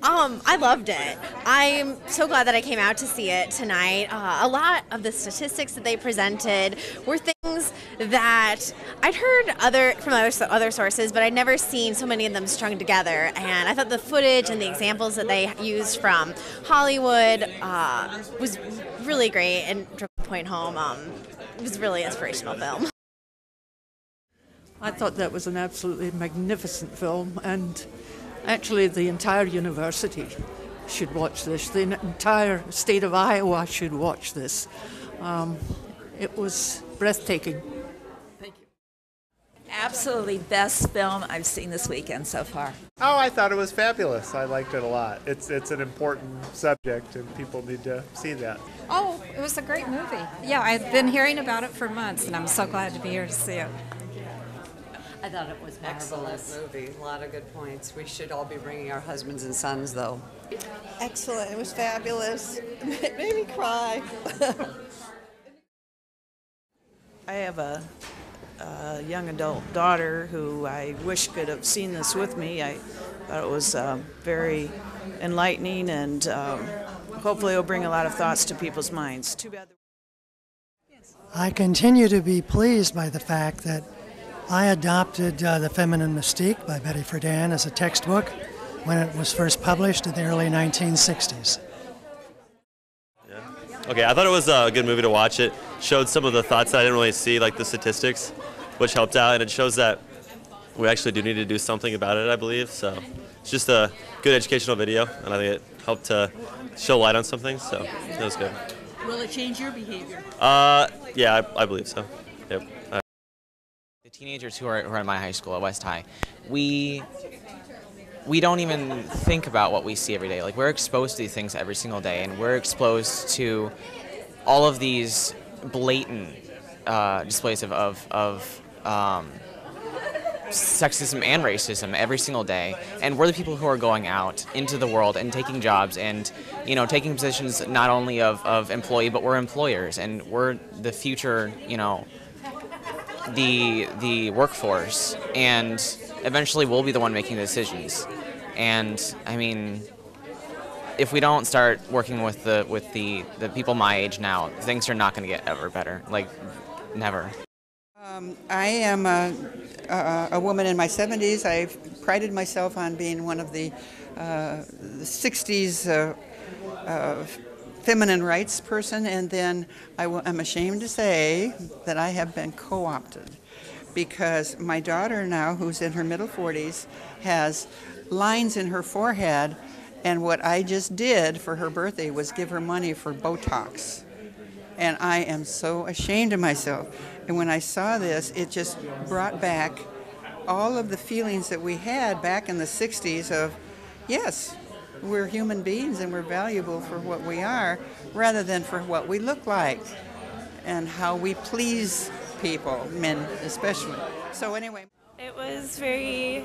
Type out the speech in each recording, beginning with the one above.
I loved it. I'm so glad that I came out to see it tonight. A lot of the statistics that they presented were things that I'd heard from other sources, but I'd never seen so many of them strung together. And I thought the footage and the examples that they used from Hollywood was really great and drove the point home. It was a really inspirational film. I thought that was an absolutely magnificent film, and actually the entire university should watch this. The entire state of Iowa should watch this. It was breathtaking. Thank you. Absolutely best film I've seen this weekend so far. Oh, I thought it was fabulous. I liked it a lot. It's an important subject, and people need to see that. Oh, it was a great movie. Yeah, I've been hearing about it for months, and I'm so glad to be here to see it. I thought it was marvelous. Excellent movie. A lot of good points. We should all be bringing our husbands and sons, though. Excellent. It was fabulous. It made me cry. I have a young adult daughter who I wish could have seen this with me. I thought it was very enlightening, and hopefully it'll bring a lot of thoughts to people's minds. Too bad. I continue to be pleased by the fact that I adopted The Feminine Mystique by Betty Friedan as a textbook when it was first published in the early 1960s. Yeah. Okay, I thought it was a good movie to watch. It showed some of the thoughts that I didn't really see, like the statistics, which helped out, and it shows that we actually do need to do something about it, I believe. So it's just a good educational video, and I think it helped to show light on something, so it was good. Will it change your behavior? Yeah, I believe so. Yep. The teenagers who are in my high school at West High, we don't even think about what we see every day. Like, we're exposed to these things every single day, and we're exposed to all of these blatant displays of sexism and racism every single day. And we're the people who are going out into the world and taking jobs and, taking positions not only of employee, but we're employers, and we're the future, the workforce, and eventually we'll be the one making the decisions. And I mean, if we don't start working with the people my age now, things are not going to get ever better. Like, never. I am a woman in my 70s. I've prided myself on being one of the 60s feminine rights person, and then I'm ashamed to say that I have been co-opted because my daughter now, who's in her middle 40s, has lines in her forehead, and what I just did for her birthday was give her money for Botox. And I am so ashamed of myself. And when I saw this, it just brought back all of the feelings that we had back in the 60s of, yes, we're human beings and we're valuable for what we are rather than for what we look like and how we please people, men especially. So anyway. It was very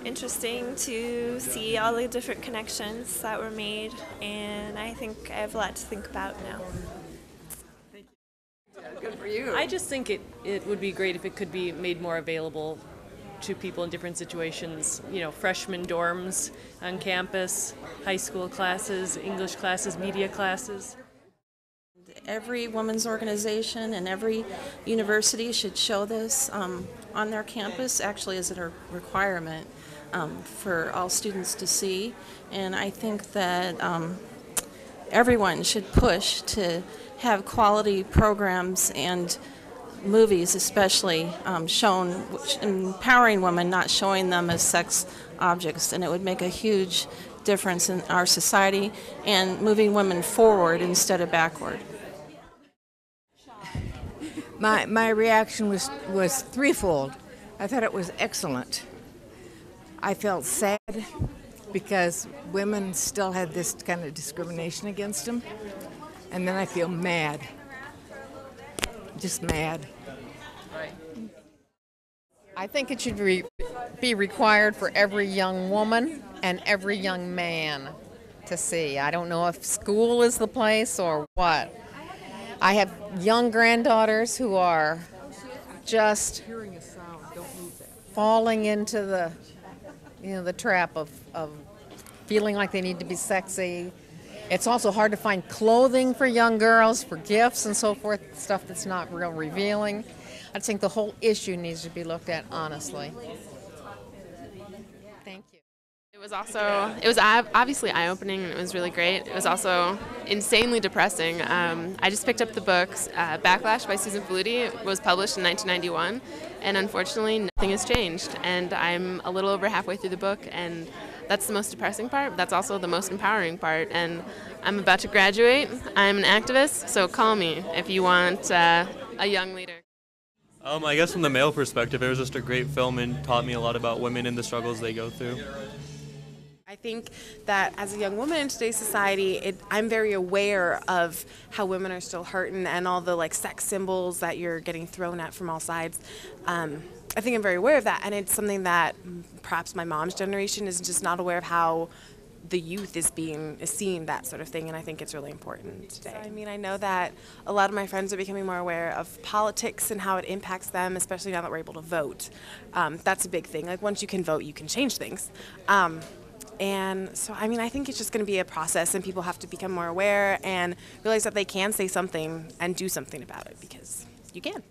interesting to see all the different connections that were made, and I think I have a lot to think about now. Good for you. I just think it would be great if it could be made more available to people in different situations. Freshman dorms on campus, high school classes, English classes, media classes. Every women's organization and every university should show this on their campus, actually as a requirement for all students to see. And I think that everyone should push to have quality programs and movies especially shown, empowering women, not showing them as sex objects, and it would make a huge difference in our society and moving women forward instead of backward. My reaction was threefold. I thought it was excellent. I felt sad because women still had this kind of discrimination against them, and then I feel mad. Just mad. Right. I think it should be required for every young woman and every young man to see. I don't know if school is the place or what. I have young granddaughters who are just falling into the trap of feeling like they need to be sexy. It's also hard to find clothing for young girls, for gifts and so forth, stuff that's not real revealing. I think the whole issue needs to be looked at honestly. Thank you. It was obviously eye-opening, and it was really great. It was also insanely depressing. I just picked up the book, Backlash by Susan Faludi. It was published in 1991, and unfortunately nothing has changed. And I'm a little over halfway through the book, and that's the most depressing part, but that's also the most empowering part. And I'm about to graduate. I'm an activist, so call me if you want a young leader. I guess from the male perspective, it was just a great film and taught me a lot about women and the struggles they go through. I think that as a young woman in today's society, I'm very aware of how women are still hurting and all the sex symbols that you're getting thrown at from all sides. I think I'm very aware of that, and it's something that perhaps my mom's generation is just not aware of, how the youth is seeing that sort of thing, and I think it's really important today. I mean, I know that a lot of my friends are becoming more aware of politics and how it impacts them, especially now that we're able to vote. That's a big thing. Once you can vote, you can change things. And so, I mean, I think it's just going to be a process, and people have to become more aware and realize that they can say something and do something about it, because you can.